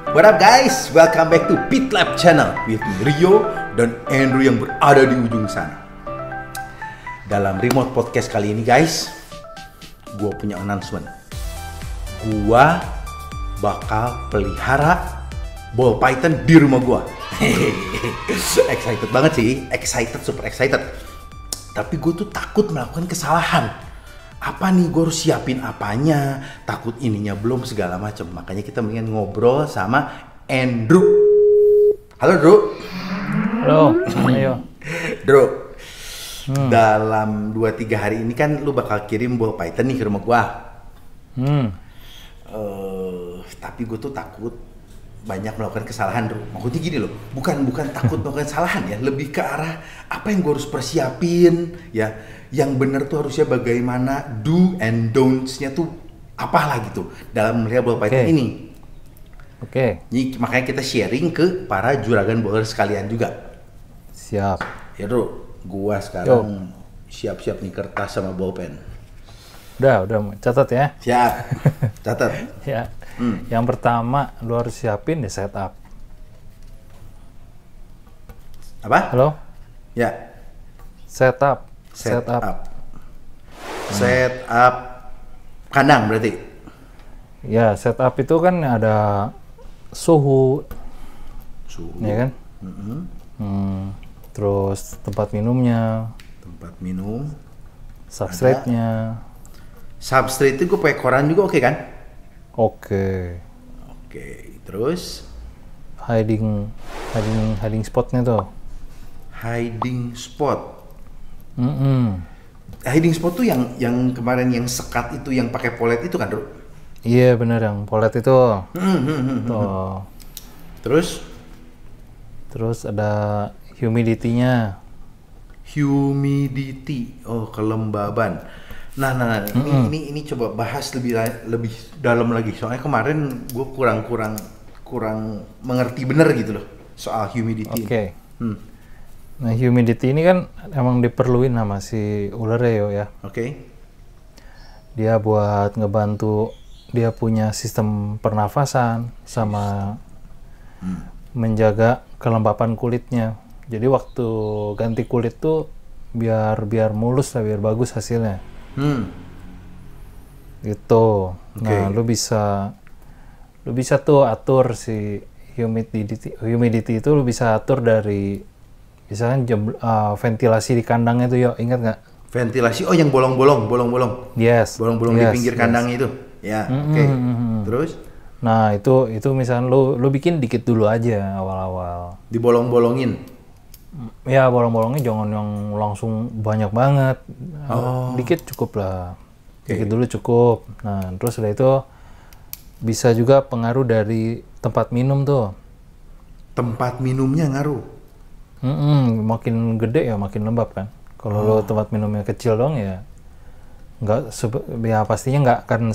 What up guys? Welcome back to Pit Lab Channel with me, Rio dan Andrew yang berada di ujung sana. Dalam remote podcast kali ini guys, gue punya announcement. Gue bakal pelihara ball python di rumah gue. Excited banget sih, super excited. Tapi gue tuh takut melakukan kesalahan. Apa nih, gue harus siapin apanya, takut ininya belum segala macam. Makanya kita mendingan ngobrol sama Andrew. Halo Drew. Halo, ayo. Drew, dalam 2-3 hari ini kan lu bakal kirim ball python nih ke rumah gua. Tapi gue tuh takut banyak melakukan kesalahan, Drew. Maksudnya gini loh, bukan takut melakukan kesalahan ya, lebih ke arah apa yang gue harus persiapin ya. Yang bener tuh harusnya bagaimana, do and don'ts-nya tuh apalah gitu dalam melihara ball python ini. Jadi makanya kita sharing ke para juragan bowler sekalian juga. Siap. Ya Drew, gua sekarang siap-siap nih kertas sama bolpen. Udah catat ya. Siap, catat. Ya. Yang pertama lu harus siapin ya setup. Apa? Halo? Ya. Setup kandang berarti? Ya, setup itu kan ada suhu. Ya kan? Terus tempat minumnya. Tempat minum. Substrate-nya. Substrate itu gue pakai koran juga oke kan? Oke, terus? Hiding spotnya tuh. Hiding spot. Hiding spot tuh yang kemarin yang sekat itu yang pakai polet itu kan, Bro? Iya benar, yang polet itu. Tuh. Terus ada humidity-nya. Humidity, kelembaban. Nah, ini coba bahas lebih dalam lagi. Soalnya kemarin gue kurang mengerti bener gitu loh soal humidity. Oke. Nah, humidity ini kan emang diperluin sama si ular ya. Dia buat ngebantu dia punya sistem pernafasan sama menjaga kelembapan kulitnya. Jadi waktu ganti kulit tuh biar mulus lah, biar bagus hasilnya. Gitu. Nah, lu bisa tuh atur si humidity itu lu bisa atur dari misalkan ventilasi di kandangnya tuh, yuk ingat nggak? Ventilasi, yang bolong-bolong. Yes. Bolong-bolong di pinggir kandangnya itu. Ya, Terus? Nah, itu misalkan lu bikin dikit dulu aja awal-awal. Dibolong-bolongin? Ya, bolong-bolongnya jangan yang langsung banyak banget. Dikit cukup lah. Dikit dulu cukup. Nah, terus setelah itu bisa juga pengaruh dari tempat minum tuh. Tempat minumnya ngaruh? Makin gede ya makin lembab kan. Kalau lo tempat minumnya kecil dong ya pastinya nggak akan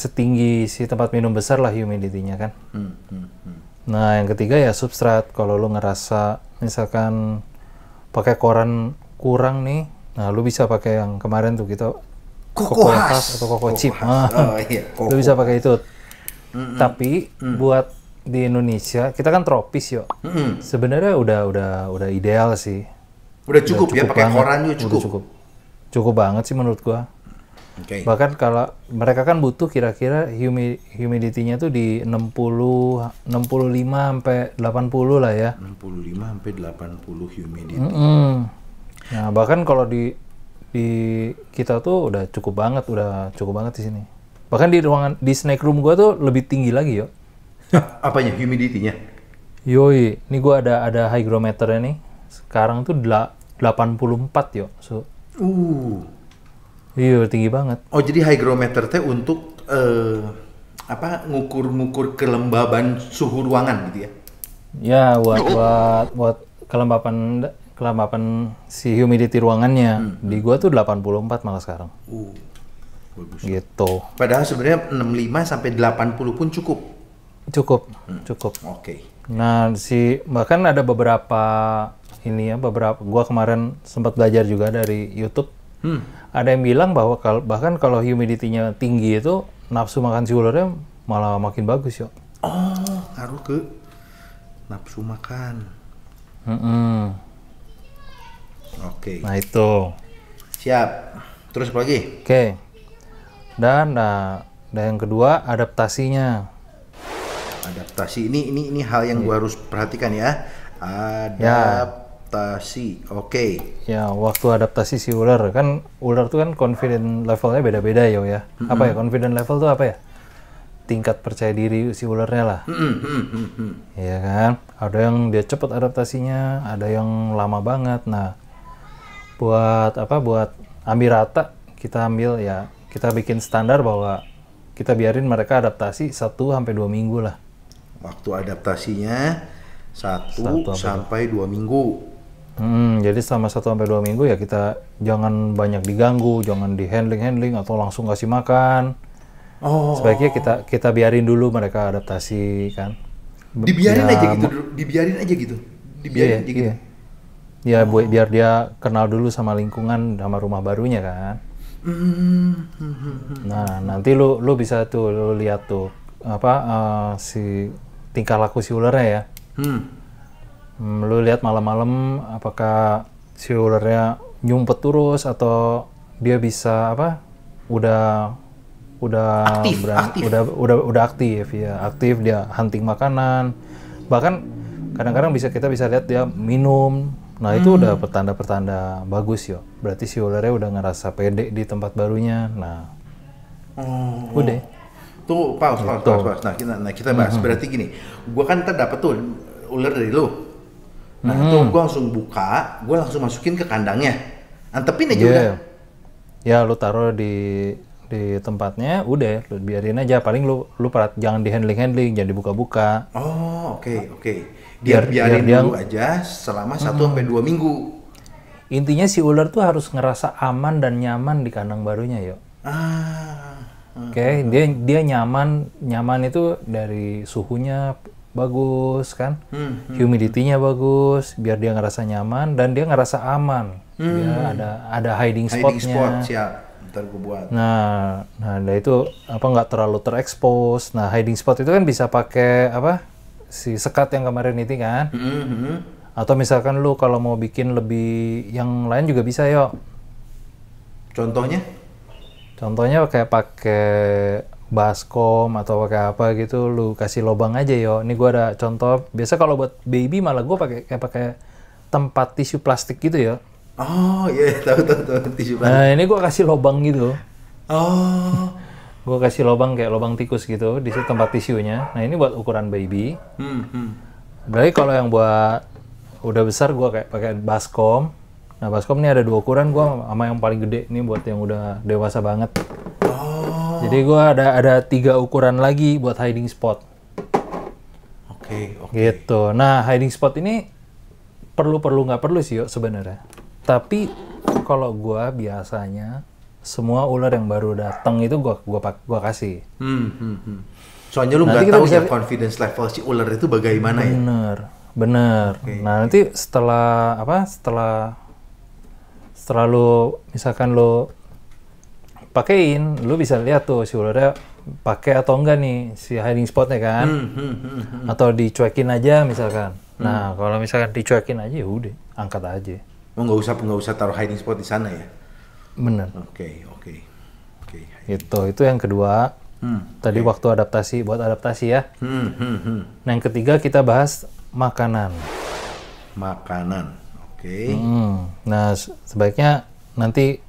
setinggi si tempat minum besar lah humidity-nya kan. Nah, yang ketiga ya substrat. Kalau lo ngerasa misalkan pakai koran kurang nih, nah lo bisa pakai yang kemarin tuh kita Coco Husk atau Coco Chip. Lo bisa pakai itu. Tapi buat di Indonesia kita kan tropis yo. Sebenarnya udah ideal sih. Udah cukup ya, pakai koran juga cukup. Cukup banget sih menurut gua. Bahkan kalau mereka kan butuh kira-kira humidity-nya tuh di 65 sampai 80 lah ya. 65 sampai 80 humidity. Nah, bahkan kalau di kita tuh udah cukup banget di sini. Bahkan di snake room gua tuh lebih tinggi lagi yo. Apanya? Humidity-nya? Yoi, ini gua ada hygrometernya nih. Sekarang tuh 84 yo. Iya, tinggi banget. Jadi hygrometer teh untuk ngukur kelembaban suhu ruangan gitu ya? Ya, buat kelembapan si humidity ruangannya. Di gua tuh 84 malah sekarang. Bagus. Gitu. Padahal sebenarnya 65 sampai 80 pun cukup. Cukup. Nah, bahkan ada beberapa gua kemarin sempat belajar juga dari YouTube. Ada yang bilang bahwa bahkan kalau humidity-nya tinggi itu nafsu makan si ularnya malah makin bagus yo. Oh, ngaruh ke nafsu makan. Oke. Nah itu. Siap. Terus apa lagi? Oke. Dan yang kedua adaptasinya. Adaptasi ini hal yang gua harus perhatikan ya. Adaptasi. Oke. Ya, waktu adaptasi si ular kan tuh kan confident levelnya beda-beda ya. Apa ya confident level tuh apa ya? Tingkat percaya diri si ularnya lah. Iya kan? Ada yang dia cepet adaptasinya, ada yang lama banget. Nah, buat ambil rata, kita bikin standar bahwa kita biarin mereka adaptasi 1-2 minggu lah. Waktu adaptasinya 1 sampai 2 minggu. Jadi selama 1-2 minggu ya kita jangan banyak diganggu, jangan di handling atau langsung kasih makan. Sebaiknya kita biarin dulu mereka adaptasi kan. Dibiarin aja gitu. Dibiarin aja gitu. Ya biar dia kenal dulu sama lingkungan, sama rumah barunya kan. Nah, nanti lu bisa tuh lu lihat tuh si tingkah laku si ularnya ya. Lu lihat malam-malam apakah si ularnya nyumpet terus atau dia bisa udah aktif ya, aktif dia hunting makanan. Bahkan kadang-kadang kita bisa lihat dia minum. Nah, itu udah pertanda-pertanda bagus yo. Berarti si ularnya udah ngerasa pede di tempat barunya. Nah. Udah. Tuh, pause. Nah, kita bahas. Berarti gini, gua kan dapat tuh ular dari lu. Nah, itu gua langsung buka, gua langsung masukin ke kandangnya. Antepin aja udah. Ya, lu taruh di tempatnya, udah lu biarin aja. Paling lu jangan di handling, jangan dibuka-buka. Oh, oke. Biarin dulu aja selama 1-2 minggu. Intinya si ular tuh harus ngerasa aman dan nyaman di kandang barunya, yo. Oke, dia nyaman itu dari suhunya bagus kan, humidity-nya bagus, biar dia ngerasa nyaman dan dia ngerasa aman. Dia ada hiding spot-nya. Siap. Ntar gue buat. Nah itu nggak terlalu terekspos. Nah, hiding spot itu kan bisa pakai si sekat yang kemarin itu kan. Atau misalkan lu kalau mau bikin lebih yang lain juga bisa yo. Contohnya kayak pakai baskom atau pakai apa gitu, lu kasih lubang aja yo. Ini gua ada contoh. Biasa kalau buat baby malah gua pakai tempat tisu plastik gitu ya. Oh iya, tahu tisu plastik. Nah, ini gua kasih lubang gitu. Gua kasih lubang kayak lubang tikus gitu di situ tempat tisunya. Nah, ini buat ukuran baby. Berarti kalau yang buat udah besar gua kayak pakai baskom. Nah, baskom ini ada 2 ukuran, gua sama yang paling gede ini buat yang udah dewasa banget. Jadi gua ada 3 ukuran lagi buat hiding spot. Oke. Gitu. Nah, hiding spot ini perlu nggak perlu sih yo sebenarnya. Tapi kalau gua biasanya semua ular yang baru datang itu gua kasih. Soalnya lu nggak tahu ya confidence level si ular itu bagaimana ya. Bener. Nah, nanti setelah lu misalkan lu pakein, lu bisa lihat tuh si ularnya pakai atau enggak nih si hiding spotnya kan. Atau dicuekin aja misalkan. Nah, kalau misalkan dicuekin aja ya udah, angkat aja. Nggak usah taruh hiding spot di sana ya. Bener. Oke. Itu yang kedua. Tadi waktu buat adaptasi ya. Nah, yang ketiga kita bahas makanan. Oke. Nah, sebaiknya nanti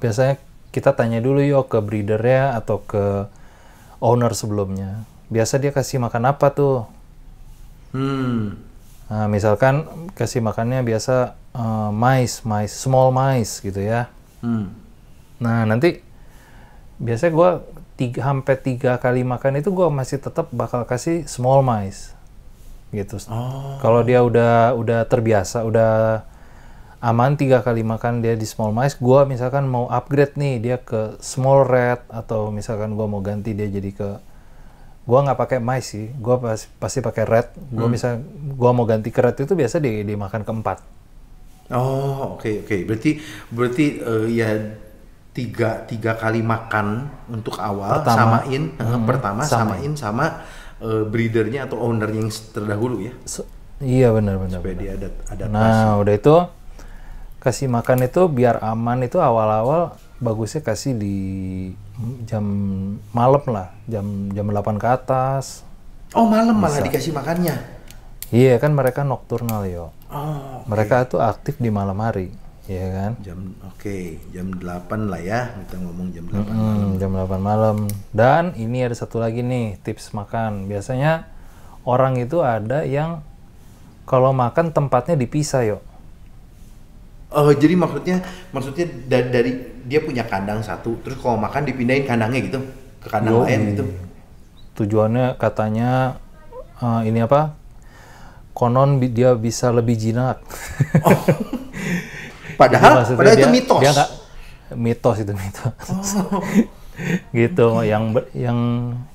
biasanya kita tanya dulu yo ke breedernya atau ke owner sebelumnya. Biasa dia kasih makan apa tuh? Nah, misalkan kasih makannya biasa mais, small mais gitu ya. Nah, nanti biasanya gue 3 kali makan itu gue masih tetap bakal kasih small mais gitu. Kalau dia udah terbiasa, udah aman 3 kali makan dia di small mais, gue misalkan mau upgrade nih dia ke small red atau misalkan gue mau ganti dia jadi ke, gue nggak pakai mais sih, gue pasti pakai red. Gue mau ganti ke red itu biasa dimakan ke 4. Oke. Berarti ya tiga kali makan untuk awal, Pertama. pertama samain sama breedernya atau ownernya yang terdahulu ya. Iya benar. Supaya dia ada adaptasi. Nah udah itu kasih makan itu biar aman itu awal-awal bagusnya kasih di jam malam lah, jam 8 ke atas. Oh malam malah dikasih makannya. Iya kan mereka nokturnal yo. Oh, Mereka tuh aktif di malam hari, ya kan? jam 8 lah ya, kita ngomong jam 8 malam. Jam 8 malam. Dan ini ada satu lagi nih tips makan. Biasanya orang itu ada yang kalau makan tempatnya dipisah yo. Oh jadi maksudnya dari dia punya kandang satu, terus kalau makan dipindahin kandangnya gitu ke kandang lain gitu. Tujuannya katanya ini apa? Konon dia bisa lebih jinak. Oh. Padahal itu mitos. Dia nggak mitos itu mitos. Oh. Gitu.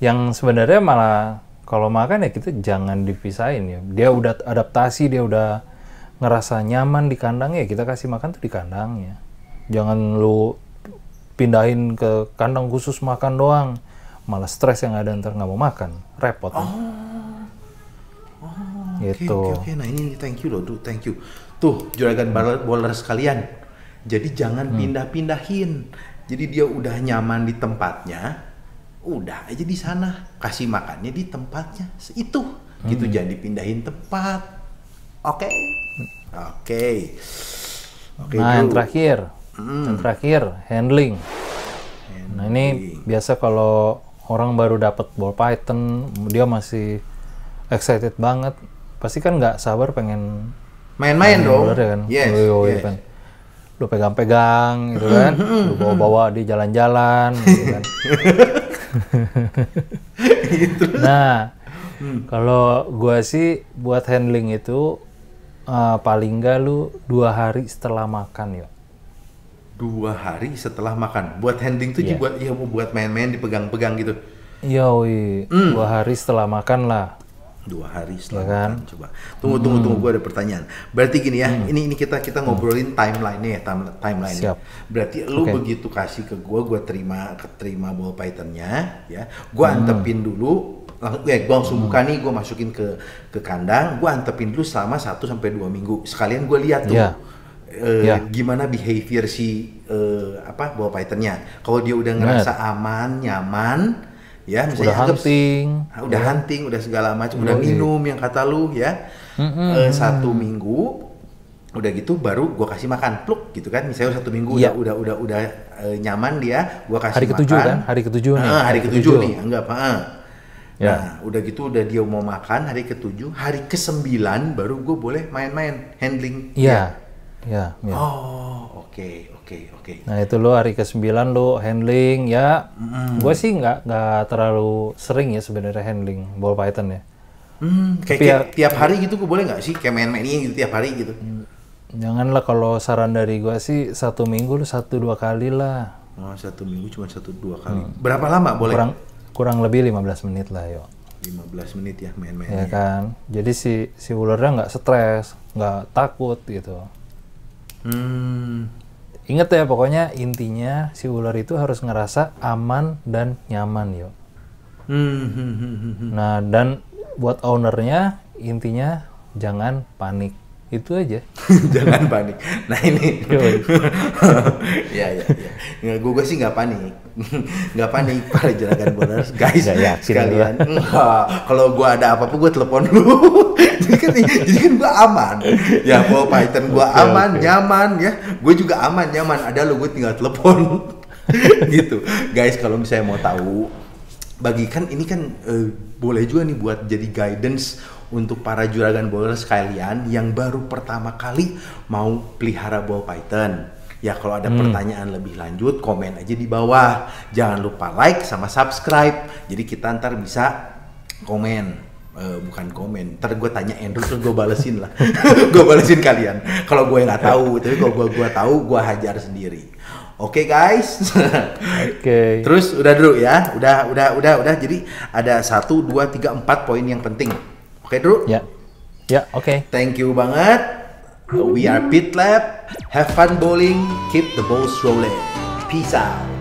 Yang sebenarnya malah kalau makan ya kita jangan dipisahin ya. Dia udah adaptasi, dia udah ngerasa nyaman di kandangnya, kita kasih makan tuh di kandangnya. Jangan lu pindahin ke kandang khusus makan doang. Malah stres yang ada ntar nggak mau makan, repot. Gitu. Oke. Nah ini thank you loh, thank you. Tuh juragan bowler sekalian. Jadi jangan pindah-pindahin. Jadi dia udah nyaman di tempatnya, udah aja di sana. Kasih makannya di tempatnya itu. Gitu jangan dipindahin tempat. Oke. Nah yang terakhir handling. Nah ini biasa kalau orang baru dapat ball python, dia masih excited banget, pasti kan nggak sabar pengen main-main dong. Ya kan? Yes. Kan. Lu pegang-pegang gitu kan, lu bawa-bawa di jalan-jalan gitu kan. Nah, kalau gua sih buat handling itu paling nggak lu 2 hari setelah makan ya. 2 hari setelah makan. Buat handling tuh buat main-main dipegang-pegang gitu. Iya, 2 hari setelah makan lah. 2 hari setelah Ya kan? makan. Coba. Tunggu, gue ada pertanyaan. Berarti gini ya, ini kita ngobrolin timeline-nya ya, timeline-nya. Siap. Berarti lu begitu kasih ke gue terima ball python-nya, ya. Gue antepin dulu, gue langsung buka nih, gue masukin ke kandang, gue antepin dulu selama 1 sampai 2 minggu. Sekalian gue lihat tuh. Gimana behavior si ball python-nya. Kalau dia udah ngerasa aman, nyaman, ya misalnya udah hunting, udah segala macam, udah minum yang kata lu ya, 1 minggu, udah gitu baru gue kasih makan, pluk gitu kan. Misalnya 1 minggu udah nyaman dia, gue kasih hari makan. Hari ketujuh nih. Hari ketujuh nih, anggap. Nah, udah gitu udah dia mau makan hari ke-7, hari ke-9 baru gue boleh main-main handling. Iya. Oh, oke. Nah itu lo hari ke-9 lo handling ya. Gue sih nggak terlalu sering ya sebenarnya handling ball python ya. Kayak tiap hari gitu gue boleh nggak sih kayak main-mainin gitu tiap hari gitu? Janganlah, kalau saran dari gue sih 1 minggu 1-2 kali lah. Oh, 1 minggu cuma 1-2 kali. Berapa lama boleh? Kurang lebih 15 menit lah yo. 15 menit ya main-main. Ya kan. Jadi si ularnya nggak stres, nggak takut gitu. Ingat ya, pokoknya intinya si ular itu harus ngerasa aman dan nyaman yo. Nah, dan buat ownernya intinya jangan panik. Itu aja. Jangan panik. Nah ini. ya. Gue sih nggak panik. Nggak panik para juragan bowlers, guys. Sekalian. Kalau gue ada apa-apa gue telepon dulu. jadi kan gue aman. Ya ball python gue aman, nyaman ya. Gue juga aman, nyaman. Ada lo gue tinggal telepon. Gitu. Guys, kalau misalnya mau tahu, bagikan ini kan boleh juga nih buat jadi guidance untuk para juragan bowlers sekalian yang baru pertama kali mau pelihara ball python. Ya kalau ada pertanyaan lebih lanjut, komen aja di bawah. Jangan lupa like sama subscribe. Jadi kita ntar bisa komen. Bukan komen, ntar gue tanya Andrew terus gue balesin lah. Gue balesin kalian. Kalau gue nggak tahu, tapi kalau gue tahu, gue hajar sendiri. Oke guys. Oke. Terus udah dulu ya. Udah. Jadi ada 1, 2, 3, 4 poin yang penting. Oke, Drew? Ya, oke. Thank you banget. We are Pit Lab. Have fun bowling. Keep the balls rolling. Peace out.